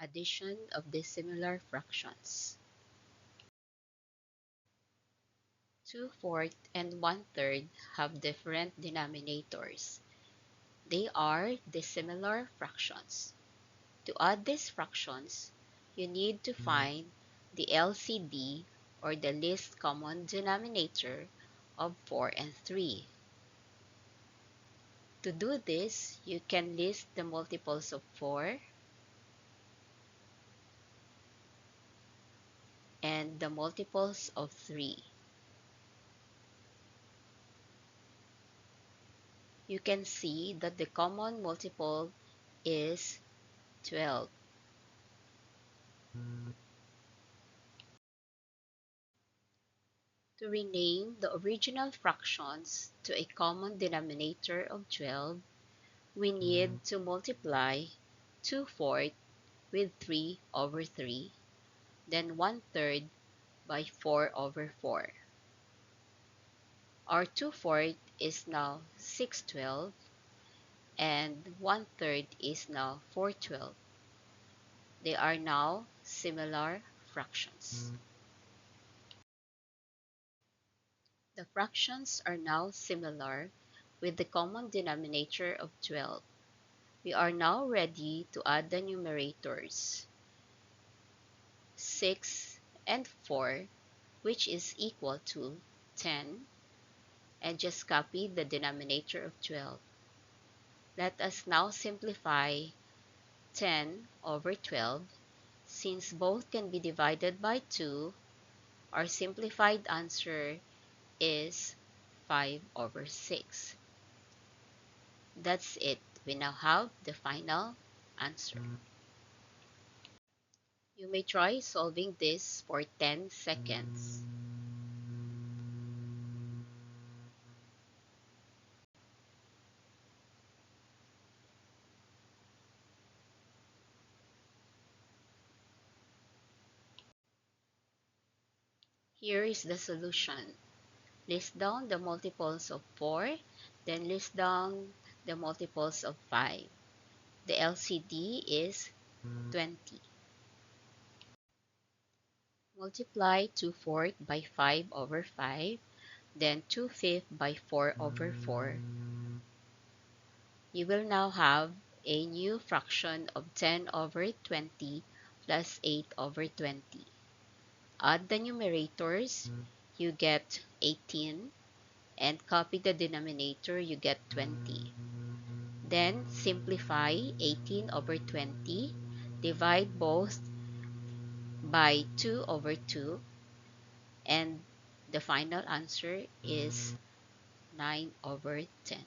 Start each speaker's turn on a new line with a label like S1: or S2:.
S1: Addition of dissimilar fractions. 2/4 and 1/3 have different denominators. They are dissimilar fractions. To add these fractions, you need to find the LCD, or the least common denominator, of 4 and 3. To do this, you can list the multiples of 4 and the multiples of 3. You can see that the common multiple is 12. To rename the original fractions to a common denominator of 12, we need to multiply 2/4 with 3 over 3, then 1/3 by 4 over 4. Our 2/4 is now 6/12, and 1/3 is now 4/12. They are now similar fractions. The fractions are now similar with the common denominator of 12. We are now ready to add the numerators. 6 and 4, which is equal to 10, and just copy the denominator of 12. Let us now simplify 10 over 12. Since both can be divided by 2, our simplified answer is 5 over 6. That's it. We now have the final answer. You may try solving this for 10 seconds. Here is the solution. List down the multiples of 4, then list down the multiples of 5. The LCD is 20. Multiply 2/4 by 5 over 5, then 2/5 by 4 over 4. You will now have a new fraction of 10 over 20 plus 8 over 20. Add the numerators, you get 18, and copy the denominator, you get 20. Then simplify 18 over 20, divide both by 2 over 2, and the final answer is 9 over 10.